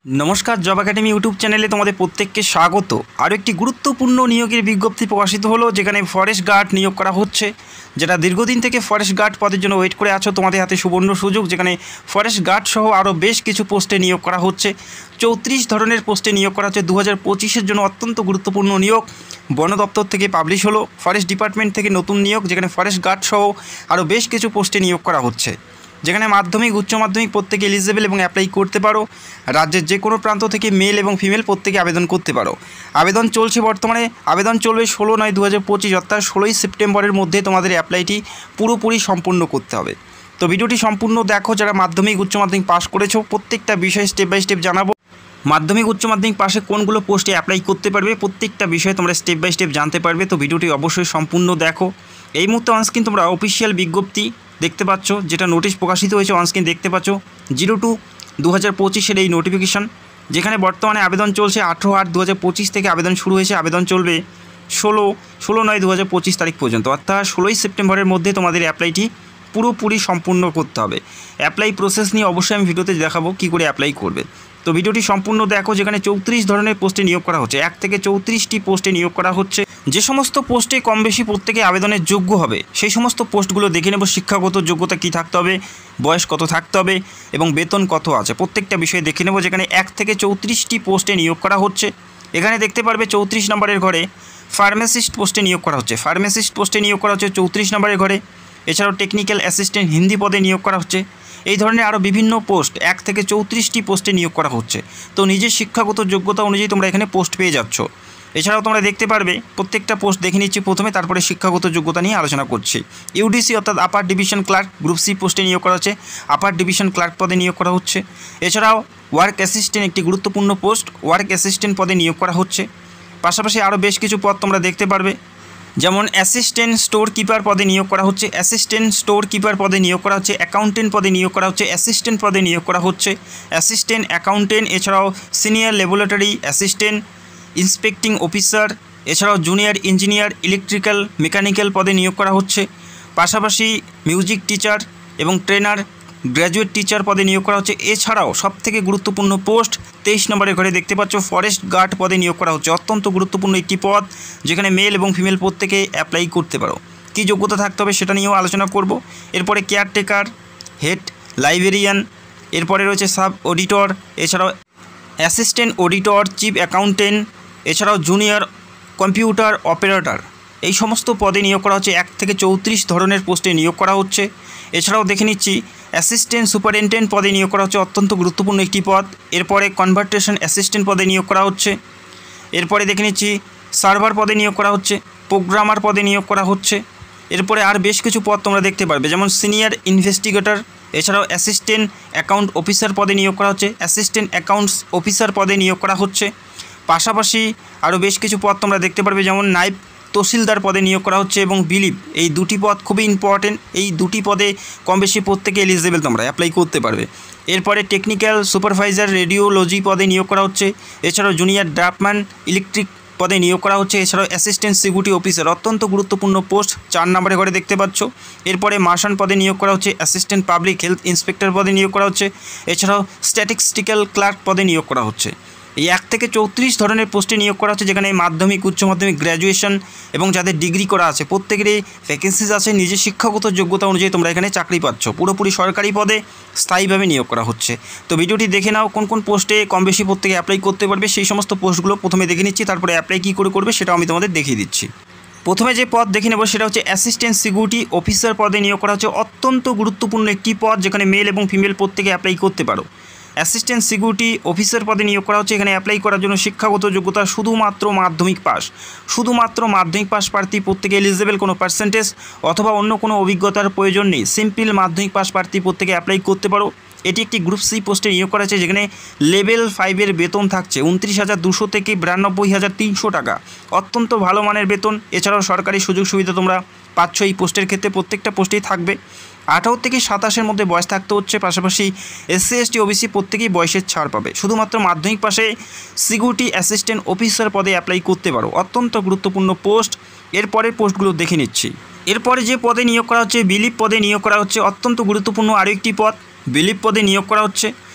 नमस्कार जब academy YouTube चैनले तुम्हारे प्रत्येक स्वागत। और एक गुरुत्वपूर्ण नियोगेर विज्ञप्ति प्रकाशित हलो जेखाने फरेस्ट गार्ड नियोग करा होच्छे। जेटा दीर्घदिन थेके फरेस्ट गार्ड पदेर जोन्नो वेट करे आछो तुम्हारे हाथे सुवर्ण सुयोग जेखाने फरेस्ट गार्ड सह आरो बेश किछु पोस्टे नियोग करा होच्छे। 34 धरनेर पोस्टे नियोग करा होच्छे 2025 जोन्नो अत्यंत गुरुत्वपूर्ण नियोग वन दफ्तर थेके पाब्लिश हलो। फरेस्ट डिपार्टमेंट थेके नतून नियोग जेखाने फरेस्ट गार्ड सह आरो बेश किछु पोस्टे नियोग करा होच्छे। যেখানে মাধ্যমিক উচ্চ মাধ্যমিক প্রত্যেকে এলিজিবল এবং অ্যাপ্লাই করতে পারো। রাজ্যের যে কোনো প্রান্ত থেকে মেল এবং ফিমেল প্রত্যেকে আবেদন করতে পারো। আবেদন চলছে বর্তমানে, আবেদন চলবে 16/9/2025 অর্থাৎ 16ই সেপ্টেম্বরের মধ্যে তোমাদের অ্যাপ্লাইটি পুরোপুরি সম্পূর্ণ করতে হবে। তো ভিডিওটি সম্পূর্ণ দেখো। যারা মাধ্যমিক উচ্চ মাধ্যমিক পাস করেছো প্রত্যেকটা বিষয় স্টেপ বাই স্টেপ জানাবো। মাধ্যমিক উচ্চ মাধ্যমিক পাশে কোনগুলো পোস্টে অ্যাপ্লাই করতে পারবে প্রত্যেকটা বিষয়ে তোমরা স্টেপ বাই স্টেপ জানতে পারবে। তো ভিডিওটি অবশ্যই সম্পূর্ণ দেখো। এই মুহূর্তে অনস্ক্রিন তোমরা অফিসিয়াল বিজ্ঞপ্তি দেখতে পাচ্ছ, যেটা নোটিশ প্রকাশিত হয়েছে অনস্ক্রিন দেখতে পাচ্ছ 02/2025 এই নোটিফিকেশন, যেখানে বর্তমানে আবেদন চলছে 18/8/2025 থেকে আবেদন শুরু হয়েছে। আবেদন চলবে 16/9/2025 তারিখ পর্যন্ত, অর্থাৎ 16ই সেপ্টেম্বরের মধ্যে তোমাদের অ্যাপ্লাইটি পুরোপুরি সম্পূর্ণ করতে হবে। অ্যাপ্লাই প্রসেস নিয়ে অবশ্যই আমি ভিডিওতে দেখাবো কী করে অ্যাপ্লাই করবে। তো ভিডিওটি সম্পূর্ণ দেখো। যেখানে 34 ধরনের পোস্টে নিয়োগ করা হচ্ছে, 1 থেকে 34টি পোস্টে নিয়োগ করা হচ্ছে। যে সমস্ত পোস্টে কম বেশি প্রত্যেকে আবেদনের যোগ্য হবে সেই সমস্ত পোস্টগুলো দেখে নেব। শিক্ষাগত যোগ্যতা কী থাকতে হবে, বয়স কত থাকতে হবে এবং বেতন কত আছে প্রত্যেকটা বিষয়ে দেখে নেব। যেখানে 1 থেকে 34টি পোস্টে নিয়োগ করা হচ্ছে। এখানে দেখতে পারবে 34 নম্বরের ঘরে ফার্মাসিস্ট পোস্টে নিয়োগ করা হচ্ছে। ফার্মাসিস্ট পোস্টে নিয়োগ করা হচ্ছে 34 নম্বরের ঘরে। এছাড়াও টেকনিক্যাল অ্যাসিস্ট্যান্ট হিন্দি পদে নিয়োগ করা হচ্ছে। এই ধরনের আরও বিভিন্ন পোস্ট 1 থেকে 34টি পোস্টে নিয়োগ করা হচ্ছে। তো নিজের শিক্ষাগত যোগ্যতা অনুযায়ী তোমরা এখানে পোস্ট পেয়ে যাচ্ছ। এছাড়াও তোমরা দেখতে পারবে প্রত্যেকটা পোস্ট দেখে নিচ্ছি প্রথমে, তারপরে শিক্ষাগত যোগ্যতা নিয়ে আলোচনা করছি। ইউডিসি অর্থাৎ upper division clerk group C পোস্টে নিয়োগ করা হচ্ছে, আপার ডিভিশন ক্লার্ক পদে নিয়োগ করা হচ্ছে। এছাড়াও ওয়ার্ক অ্যাসিস্ট্যান্ট একটি গুরুত্বপূর্ণ পোস্ট, ওয়ার্ক অ্যাসিস্ট্যান্ট পদে নিয়োগ করা হচ্ছে। পাশাপাশি আরও বেশ কিছু পদ তোমরা দেখতে পারবে, যেমন অ্যাসিস্ট্যান্ট স্টোর কিপার পদে নিয়োগ করা হচ্ছে, অ্যাসিস্ট্যান্ট স্টোর কিপার পদে নিয়োগ করা হচ্ছে, অ্যাকাউন্টেন্ট পদে নিয়োগ করা হচ্ছে, অ্যাসিস্ট্যান্ট পদে নিয়োগ করা হচ্ছে, অ্যাসিস্ট্যান্ট অ্যাকাউন্টেন্ট। এছাড়াও senior laboratory assistant, inspecting officer, এছাড়াও জুনিয়র ইঞ্জিনিয়ার ইলেকট্রিক্যাল মেকানিক্যাল পদে নিয়োগ করা হচ্ছে। পাশাপাশি মিউজিক টিচার এবং ট্রেনার গ্র্যাজুয়েট টিচার পদে নিয়োগ করা হচ্ছে। এছাড়াও সবথেকে গুরুত্বপূর্ণ পোস্ট 23 নম্বরের ঘরে দেখতে পাচ্ছ ফরেস্ট গার্ড পদে নিয়োগ করা হচ্ছে। অত্যন্ত গুরুত্বপূর্ণ একটি পদ, যেখানে মেল এবং ফিমেল প্রত্যেকে অ্যাপ্লাই করতে পারো। কী যোগ্যতা থাকতে হবে সেটা নিয়েও আলোচনা করব। এরপরে কেয়ারটেকার, হেড লাইব্রেরিয়ান, এরপরে রয়েছে সাব অডিটর, এছাড়াও অ্যাসিস্ট্যান্ট অডিটর, চিফ অ্যাকাউন্টেন্ট, এছাড়াও জুনিয়র কম্পিউটার অপারেটর। এই সমস্ত পদে নিয়োগ করা হচ্ছে। 1 থেকে 34 ধরনের পোস্টে নিয়োগ করা হচ্ছে। এছাড়াও দেখে নিচ্ছি অ্যাসিস্ট্যান্ট সুপারিনটেন্ডেন্ট পদে নিয়োগ করা হচ্ছে, অত্যন্ত গুরুত্বপূর্ণ একটি পদ। এরপরে কনভার্টেশন অ্যাসিস্ট্যান্ট পদে নিয়োগ করা হচ্ছে। এরপরে দেখে নিচ্ছি সার্ভার পদে নিয়োগ করা হচ্ছে, প্রোগ্রামার পদে নিয়োগ করা হচ্ছে। এরপরে আর বেশ কিছু পদ তোমরা দেখতে পারবে, যেমন সিনিয়র ইনভেস্টিগেটর, এছাড়াও অ্যাসিস্ট্যান্ট অ্যাকাউন্ট অফিসার পদে নিয়োগ করা হচ্ছে, অ্যাসিস্ট্যান্ট অ্যাকাউন্টস অফিসার পদে নিয়োগ করা হচ্ছে। পাশাপাশি আরও বেশ কিছু পদ তোমরা দেখতে পারবে, যেমন নাইব তহসিলদার পদে নিয়োগ করা হচ্ছে এবং বিলিভ। এই দুটি পদ খুবই ইম্পর্টেন্ট। এই দুটি পদে কম বেশি প্রত্যেকে এলিজিবল, তোমরা অ্যাপ্লাই করতে পারবে। এরপরে টেকনিক্যাল সুপারভাইজার রেডিওলজি পদে নিয়োগ করা হচ্ছে। এছাড়াও জুনিয়র ড্রাফটম্যান ইলেকট্রিক পদে নিয়োগ করা হচ্ছে। এছাড়াও অ্যাসিস্ট্যান্ট সিকিউরিটি অফিসার, অত্যন্ত গুরুত্বপূর্ণ পোস্ট, 4 নম্বরের ঘরে দেখতে পাচ্ছ। এরপরে মার্শান পদে নিয়োগ করা হচ্ছে, অ্যাসিস্ট্যান্ট পাবলিক হেলথ ইন্সপেক্টর পদে নিয়োগ করা হচ্ছে। এছাড়াও স্ট্যাটিস্টিক্যাল ক্লার্ক পদে নিয়োগ করা হচ্ছে। এই 1 থেকে 34 ধরনের পোস্টে নিয়োগ করা হচ্ছে, যেখানে মাধ্যমিক উচ্চ মাধ্যমিক গ্র্যাজুয়েশন এবং যাদের ডিগ্রি করা আছে প্রত্যেকেরই ভ্যাকেন্সিজ আছে। নিজের শিক্ষাগত যোগ্যতা অনুযায়ী তোমরা এখানে চাকরি পাচ্ছ। পুরোপুরি সরকারি পদে স্থায়ীভাবে নিয়োগ করা হচ্ছে। তো ভিডিওটি দেখে নাও কোন কোন পোস্টে কম বেশি প্রত্যেকে অ্যাপ্লাই করতে পারবে। সেই সমস্ত পোস্টগুলো প্রথমে দেখে নিচ্ছি, তারপরে অ্যাপ্লাই কী করে করবে সেটাও আমি তোমাদের দেখিয়ে দিচ্ছি। প্রথমে যে পদ দেখে নেব সেটা হচ্ছে অ্যাসিস্ট্যান্ট সিকিউরিটি অফিসার পদে নিয়োগ করা হচ্ছে। অত্যন্ত গুরুত্বপূর্ণ একটি পদ, যেখানে মেল এবং ফিমেল প্রত্যেকে অ্যাপ্লাই করতে পারো। অ্যাসিস্ট্যান্ট সিকিউরিটি অফিসার পদে নিয়োগ করা হচ্ছে। এখানে অ্যাপ্লাই করার জন্য শিক্ষাগত যোগ্যতা শুধুমাত্র মাধ্যমিক পাস, শুধুমাত্র মাধ্যমিক পাস প্রার্থী প্রত্যেকে এলিজিবল। কোনো পার্সেন্টেজ অথবা অন্য কোনো অভিজ্ঞতার প্রয়োজন নেই। সিম্পল মাধ্যমিক পাস প্রার্থী প্রত্যেকে অ্যাপ্লাই করতে পারো। এটি একটি গ্রুপ সি পোস্টে নিয়োগ করা হচ্ছে, যেখানে লেভেল 5-এর বেতন থাকছে 29,200 থেকে 92,300 টাকা। অত্যন্ত ভালো মানের বেতন। এছাড়াও সরকারি সুযোগ সুবিধা তোমরা পাচ্ছ এই পোস্টের ক্ষেত্রে, প্রত্যেকটা পোস্টেই থাকবে। 18 থেকে 27-এর মধ্যে বয়স থাকতে হচ্ছে। পাশাপাশি SC ST OBC প্রত্যেকেই বয়সের ছাড় পাবে। শুধুমাত্র মাধ্যমিক পাশে সিকিউরিটি অ্যাসিস্ট্যান্ট অফিসার পদে অ্যাপ্লাই করতে পারো। অত্যন্ত গুরুত্বপূর্ণ পোস্ট। এরপরের পোস্টগুলো দেখে নিচ্ছি। এরপরে যে পদে নিয়োগ করা হচ্ছে বিলিভ পদে নিয়োগ করা হচ্ছে। অত্যন্ত গুরুত্বপূর্ণ আরও একটি পদ, বিলিভ পদে নিয়োগ করা হচ্ছে।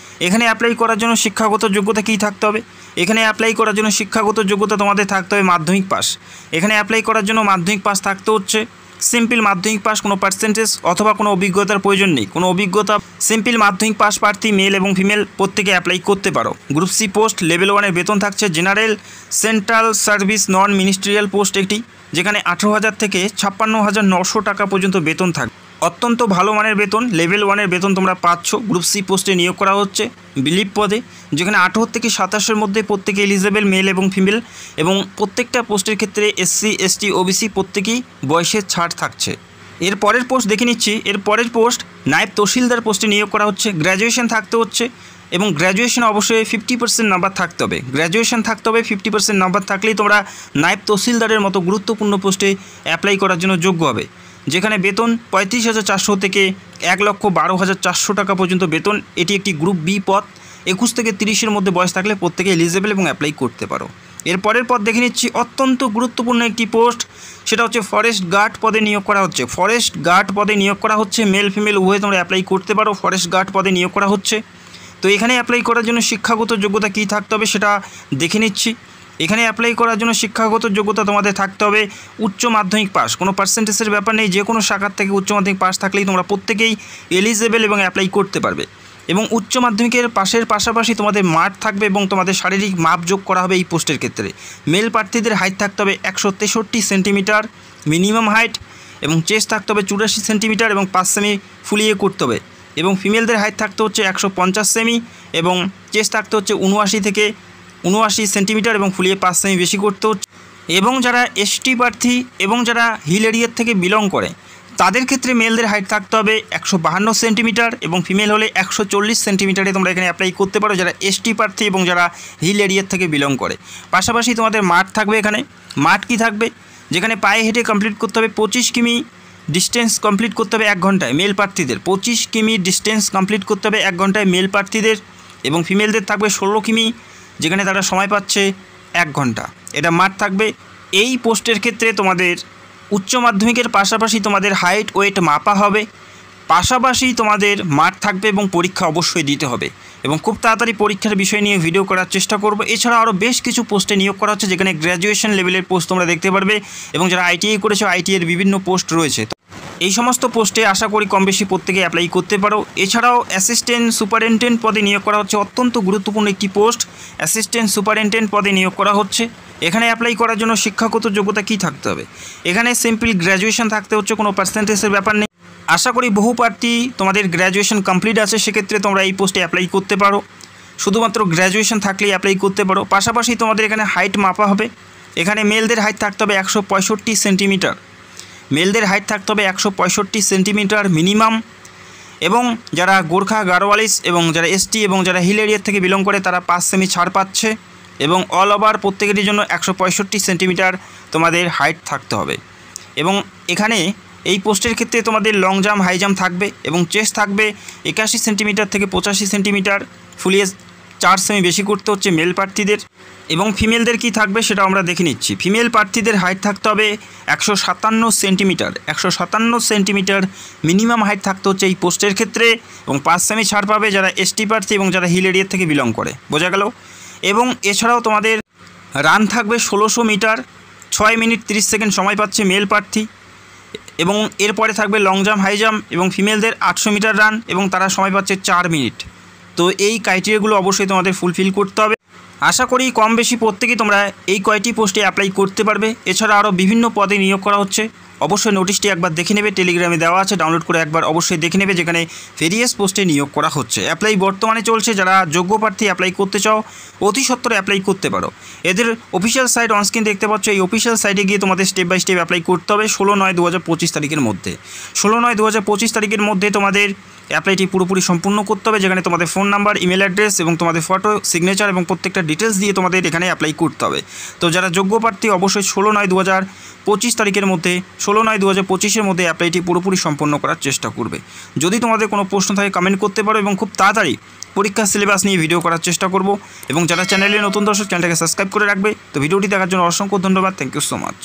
এখানে অ্যাপ্লাই করার জন্য শিক্ষাগত যোগ্যতা কী থাকতে হবে? এখানে অ্যাপ্লাই করার জন্য শিক্ষাগত যোগ্যতা তোমাদের থাকতে হবে মাধ্যমিক পাস। এখানে অ্যাপ্লাই করার জন্য মাধ্যমিক পাস থাকতে হচ্ছে, সিম্পল মাধ্যমিক পাস, কোনো পার্সেন্টেজ অথবা কোনো অভিজ্ঞতার প্রয়োজন নেই। কোনো অভিজ্ঞতা, সিম্পল মাধ্যমিক পাস প্রার্থী মেল এবং ফিমেল প্রত্যেকে অ্যাপ্লাই করতে পারো। গ্রুপ সি পোস্ট লেভেল 1-এর বেতন থাকছে জেনারেল সেন্ট্রাল সার্ভিস নন মিনিস্ট্রিয়াল পোস্ট একটি, যেখানে 18,000 থেকে 56,900 টাকা পর্যন্ত বেতন থাকবে। অত্যন্ত ভালো মানের বেতন, লেভেল 1-এর বেতন তোমরা পাচ্ছ। গ্রুপ সি পোস্টে নিয়োগ করা হচ্ছে বিলিভ পদে, যেখানে 18 থেকে 27-এর মধ্যে প্রত্যেকে এলিজেবল মেল এবং ফিমেল, এবং প্রত্যেকটা পোস্টের ক্ষেত্রে SC ST OBC প্রত্যেকেই বয়সের ছাড় থাকছে। এর পরের পোস্ট দেখে নিচ্ছি। এর পরের পোস্ট নায়েব তহসিলদার পোস্টে নিয়োগ করা হচ্ছে। গ্র্যাজুয়েশন থাকতে হচ্ছে এবং গ্র্যাজুয়েশন অবশ্যই 50% নাম্বার থাকতে হবে। গ্র্যাজুয়েশন থাকতে হবে, 50% নাম্বার থাকলেই তোমরা নায়েব তহসিলদারের মতো গুরুত্বপূর্ণ পোস্টে অ্যাপ্লাই করার জন্য যোগ্য হবে, যেখানে বেতন 35,400 থেকে 1,12,400 টাকা পর্যন্ত বেতন। এটি একটি গ্রুপ বি পদ। 21 থেকে 30-এর মধ্যে বয়স থাকলে প্রত্যেকে এলিজেবল এবং অ্যাপ্লাই করতে পারো। এর পরের পদ দেখে নিচ্ছি। অত্যন্ত গুরুত্বপূর্ণ একটি পোস্ট, সেটা হচ্ছে ফরেস্ট গার্ড পদে নিয়োগ করা হচ্ছে। ফরেস্ট গার্ড পদে নিয়োগ করা হচ্ছে, মেল ফিমেল উভয়ে তোমরা অ্যাপ্লাই করতে পারো। ফরেস্ট গার্ড পদে নিয়োগ করা হচ্ছে। তো এখানে অ্যাপ্লাই করার জন্য শিক্ষাগত যোগ্যতা কী থাকতে হবে সেটা দেখে নিচ্ছি। এখানে অ্যাপ্লাই করার জন্য শিক্ষাগত যোগ্যতা তোমাদের থাকতে হবে উচ্চ মাধ্যমিক পাস। কোনো পার্সেন্টেজের ব্যাপার নেই, যে কোনো শাখার থেকে উচ্চ মাধ্যমিক পাস থাকলেই তোমরা প্রত্যেকেই এলিজেবল এবং অ্যাপ্লাই করতে পারবে। এবং উচ্চ মাধ্যমিকের পাশের পাশাপাশি তোমাদের মাঠ থাকবে এবং তোমাদের শারীরিক মাপ যোগ করা হবে এই পোস্টের ক্ষেত্রে। মেল প্রার্থীদের হাইট থাকতে হবে 163 সেন্টিমিটার মিনিমাম হাইট, এবং চেস্ট থাকতে হবে 84 সেন্টিমিটার এবং 5 সেমি ফুলিয়ে করতে হবে। এবং ফিমেলদের হাইট থাকতে হচ্ছে 150 সেমি এবং চেস্ট থাকতে হচ্ছে 79 থেকে 79 সেন্টিমিটার এবং ফুলিয়ে 5 সেমি বেশি করতে হচ্ছে। এবং যারা ST প্রার্থী এবং যারা হিল এরিয়ার থেকে বিলং করে তাদের ক্ষেত্রে মেলদের হাইট থাকতে হবে 152 সেন্টিমিটার এবং ফিমেল হলে 140 সেন্টিমিটারে তোমরা এখানে অ্যাপ্লাই করতে পারো, যারা ST প্রার্থী এবং যারা হিল এরিয়ার থেকে বিলং করে। পাশাপাশি তোমাদের মাঠ থাকবে। এখানে মাঠ কি থাকবে? যেখানে পায়ে হেঁটে কমপ্লিট করতে হবে 25 কিমি ডিস্টেন্স কমপ্লিট করতে হবে 1 ঘন্টায় মেল প্রার্থীদের। 25 কিমি ডিস্টেন্স কমপ্লিট করতে হবে 1 ঘন্টায় মেল প্রার্থীদের, এবং ফিমেলদের থাকবে 16 কিমি, যেখানে তারা সময় পাচ্ছে 1 ঘন্টা। এটা মাঠ থাকবে। এই পোস্টের ক্ষেত্রে তোমাদের উচ্চ মাধ্যমিকের পাশাপাশি তোমাদের হাইট ওয়েট মাপা হবে, পাশাপাশি তোমাদের মাঠ থাকবে এবং পরীক্ষা অবশ্যই দিতে হবে, এবং খুব তাড়াতাড়ি পরীক্ষার বিষয় নিয়ে ভিডিও করার চেষ্টা করব। এছাড়া আরও বেশ কিছু পোস্টে নিয়োগ করা হচ্ছে, যেখানে গ্র্যাজুয়েশন লেভেলের পোস্ট তোমরা দেখতে পারবে, এবং যারা ITI করেছো ITI এর বিভিন্ন পোস্ট রয়েছে। এই সমস্ত পোস্টে আশা করি কম বেশি প্রত্যেকে অ্যাপ্লাই করতে পারো। এছাড়াও অ্যাসিস্ট্যান্ট সুপারিনটেন্ডেন্ট পদে নিয়োগ করা হচ্ছে। অত্যন্ত গুরুত্বপূর্ণ একটি পোস্ট, অ্যাসিস্ট্যান্ট সুপারিনটেন্ডেন্ট পদে নিয়োগ করা হচ্ছে। এখানে অ্যাপ্লাই করার জন্য শিক্ষাগত যোগ্যতা কী থাকতে হবে? এখানে সিম্পল গ্র্যাজুয়েশন থাকতে হচ্ছে, কোনো পার্সেন্টেজের ব্যাপার নেই। আশা করি বহু প্রার্থী তোমাদের গ্র্যাজুয়েশন কমপ্লিট আছে, সেক্ষেত্রে তোমরা এই পোস্টে অ্যাপ্লাই করতে পারো। শুধুমাত্র গ্র্যাজুয়েশন থাকলেই অ্যাপ্লাই করতে পারো। পাশাপাশি তোমাদের এখানে হাইট মাপা হবে। এখানে মেলদের হাইট থাকতে হবে 165 সেন্টিমিটার, মেলদের হাইট থাকতে হবে 165 সেন্টিমিটার মিনিমাম, এবং যারা গোর্খা গারোয়ালিস এবং যারা ST এবং যারা হিল এরিয়ার থেকে বিলং করে তারা 5 সেমি ছাড় পাচ্ছে, এবং অল ওভার প্রত্যেকেরই জন্য 165 সেন্টিমিটার তোমাদের হাইট থাকতে হবে। এবং এখানে এই পোস্টের ক্ষেত্রে তোমাদের লং জাম্প হাই জাম্প থাকবে, এবং চেস্ট থাকবে 81 সেন্টিমিটার থেকে 85 সেন্টিমিটার, ফুলিয়ে 4 সেমি বেশি করতে হচ্ছে মেল প্রার্থীদের। এবং ফিমেলদের কি থাকবে সেটা আমরা দেখে নিচ্ছি। ফিমেল প্রার্থীদের হাইট থাকতে হবে 157 সেন্টিমিটার, 157 সেন্টিমিটার মিনিমাম হাইট থাকতে হচ্ছে এই পোস্টের ক্ষেত্রে, এবং 5 সেমি ছাড় পাবে যারা ST প্রার্থী এবং যারা হিল এরিয়ার থেকে বিলং করে। বোঝা গেল? এবং এছাড়াও তোমাদের রান থাকবে 1600 মিটার, 6 মিনিট 30 সেকেন্ড সময় পাচ্ছে মেল প্রার্থী, এবং এরপরে থাকবে লং জাম্প হাই জাম্প এবং ফিমেলদের 800 মিটার রান, এবং তারা সময় পাচ্ছে 4 মিনিট। তো এই ক্রাইটেরিয়াগুলো অবশ্যই তোমাদের ফুলফিল করতে হবে। আশা করি কম বেশি প্রত্যেকেই তোমরা এই কয়টি পোস্টে অ্যাপ্লাই করতে পারবে। এছাড়া আরও বিভিন্ন পদে নিয়োগ করা হচ্ছে। অবশ্যই নোটিশটি একবার দেখে নেবে, টেলিগ্রামে দেওয়া আছে, ডাউনলোড করে একবার অবশ্যই দেখে নেবে, যেখানে ভেরিয়াস পোস্টে নিয়োগ করা হচ্ছে। অ্যাপ্লাই বর্তমানে চলছে। যারা যোগ্য প্রার্থী অ্যাপ্লাই করতে চাও অতি সত্বরে অ্যাপ্লাই করতে পারো। এদের অফিসিয়াল সাইট অনস্ক্রিন দেখতে পাচ্ছ। এই অফিসিয়াল সাইটে গিয়ে তোমাদের স্টেপ বাই স্টেপ অ্যাপ্লাই করতে হবে 16/9/2025 তারিখের মধ্যে। 16/9/2025 তারিখের মধ্যে তোমাদের অ্যাপ্লাইটি পুরোপুরি সম্পূর্ণ করতে হবে, যেখানে তোমাদের ফোন নাম্বার, ইমেল অ্যাড্রেস এবং তোমাদের ফটো, সিগনেচার এবং প্রত্যেকটা ডিটেলস দিয়ে তোমাদের এখানে অ্যাপ্লাই করতে হবে। তো যারা যোগ্য প্রার্থী অবশ্যই 16/9/2025 তারিখের মধ্যে 16/9/2025-এর মধ্যে অ্যাপ্লাইটি পুরোপুরি সম্পন্ন করার চেষ্টা করবে। যদি তোমাদের কোনো প্রশ্ন থাকে কমেন্ট করতে পারো, এবং খুব তাড়াতাড়ি পরীক্ষার সিলেবাস নিয়ে ভিডিও করার চেষ্টা করব। এবং যারা চ্যানেলে নতুন দর্শক, চ্যানেলটাকে সাবস্ক্রাইব করে রাখবে। তো ভিডিওটি দেখার জন্য অসংখ্য ধন্যবাদ। Thank you so much.